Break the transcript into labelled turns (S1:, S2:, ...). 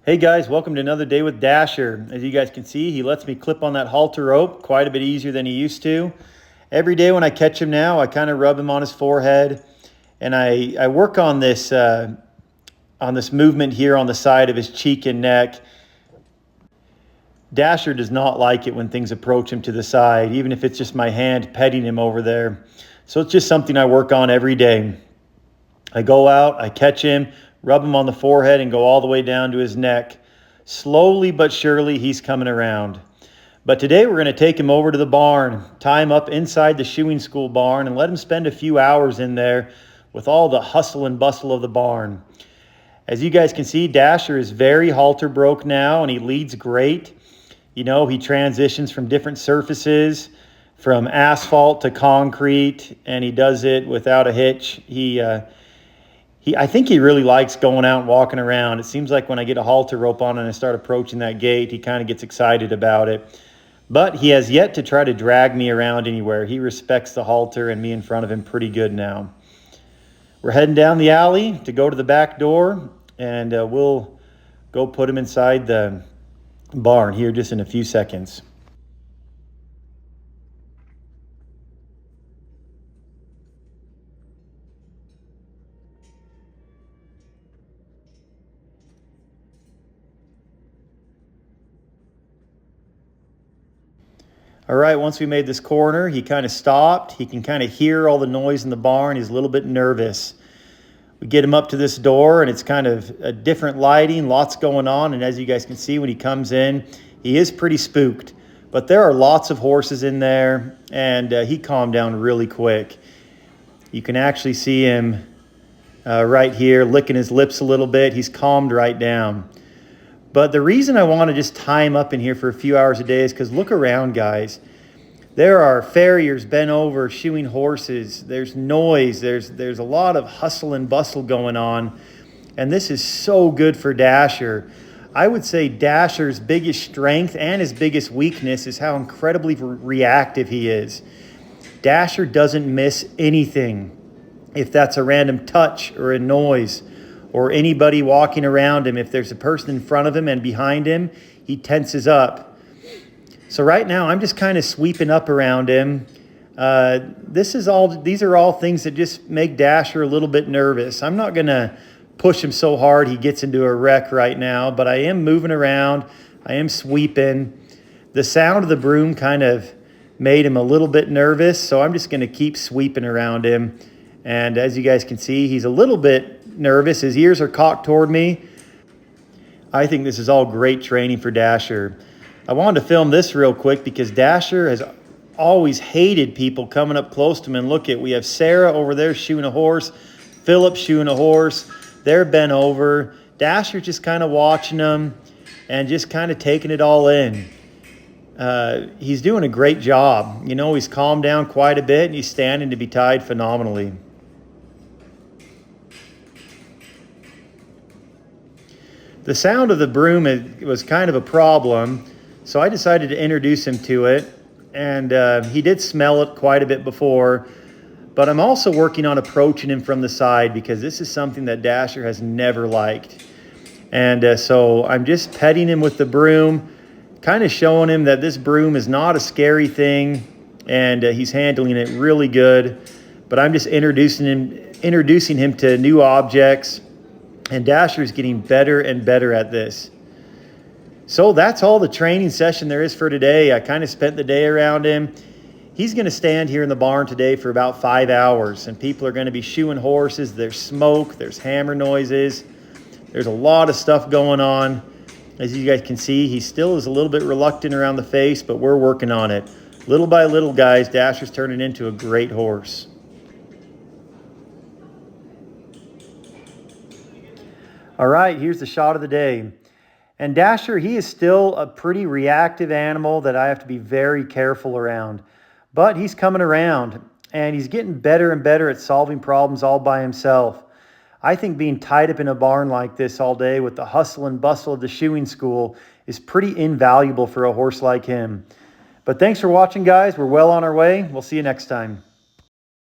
S1: Hey guys, welcome to another day with Dasher. As you guys can see, he lets me clip on that halter rope quite a bit easier than he used to. Every day when I catch him now, I kind of rub him on his forehead, and I work on this movement here on the side of his cheek and neck. Dasher does not like it when things approach him to the side, even if it's just my hand petting him over there. So it's just something I work on every day. I go out, I catch him, rub him on the forehead, and go all the way down to his neck. Slowly but surely, he's coming around. But today we're going to take him over to the barn, tie him up inside the shoeing school barn, and let him spend a few hours in there with all the hustle and bustle of the barn. As you guys can see, Dasher is very halter broke now, and he leads great. You know, he transitions from different surfaces, from asphalt to concrete, and he does it without a hitch. I think he really likes going out and walking around. It seems like when I get a halter rope on and I start approaching that gate, he kind of gets excited about it. But he has yet to try to drag me around anywhere. He respects the halter and me in front of him pretty good now. We're heading down the alley to go to the back door, and we'll go put him inside the barn here just in a few seconds. All right, once we made this corner, he kind of stopped. He can kind of hear all the noise in the barn. He's a little bit nervous. We get him up to this door, and it's kind of a different lighting, lots going on. And as you guys can see, when he comes in, he is pretty spooked. But there are lots of horses in there, and he calmed down really quick. You can actually see him right here licking his lips a little bit. He's calmed right down. But the reason I want to just tie him up in here for a few hours a day is because look around, guys. There are farriers bent over shoeing horses. There's noise. There's a lot of hustle and bustle going on. And this is so good for Dasher. I would say Dasher's biggest strength and his biggest weakness is how incredibly reactive he is. Dasher doesn't miss anything. If that's a random touch or a noise, or anybody walking around him, if there's a person in front of him and behind him, he tenses up. So right now, I'm just kind of sweeping up around him. These are all things that just make Dasher a little bit nervous. I'm not going to push him so hard he gets into a wreck right now, but I am moving around. I am sweeping. The sound of the broom kind of made him a little bit nervous, so I'm just going to keep sweeping around him. And as you guys can see, he's a little bit nervous. His ears are cocked toward me. I think this is all great training for Dasher. I wanted to film this real quick because Dasher has always hated people coming up close to him. And look, we have Sarah over there shoeing a horse, Philip shoeing a horse. They're bent over. Dasher's just kind of watching them and just kind of taking it all in. He's doing a great job. You know, he's calmed down quite a bit, and he's standing to be tied phenomenally. The sound of the broom was kind of a problem, so I decided to introduce him to it, and he did smell it quite a bit before, but I'm also working on approaching him from the side because this is something that Dasher has never liked. And so I'm just petting him with the broom, kind of showing him that this broom is not a scary thing, and he's handling it really good. But I'm just introducing him to new objects, and Dasher is getting better and better at this. So that's all the training session there is for today. I kind of spent the day around him. He's going to stand here in the barn today for about 5 hours, and people are going to be shoeing horses. There's smoke, there's hammer noises. There's a lot of stuff going on. As you guys can see, he still is a little bit reluctant around the face, but we're working on it. Little by little, guys, Dasher's turning into a great horse. All right, here's the shot of the day. And Dasher, he is still a pretty reactive animal that I have to be very careful around. But he's coming around, and he's getting better and better at solving problems all by himself. I think being tied up in a barn like this all day with the hustle and bustle of the shoeing school is pretty invaluable for a horse like him. But thanks for watching, guys. We're well on our way. We'll see you next time.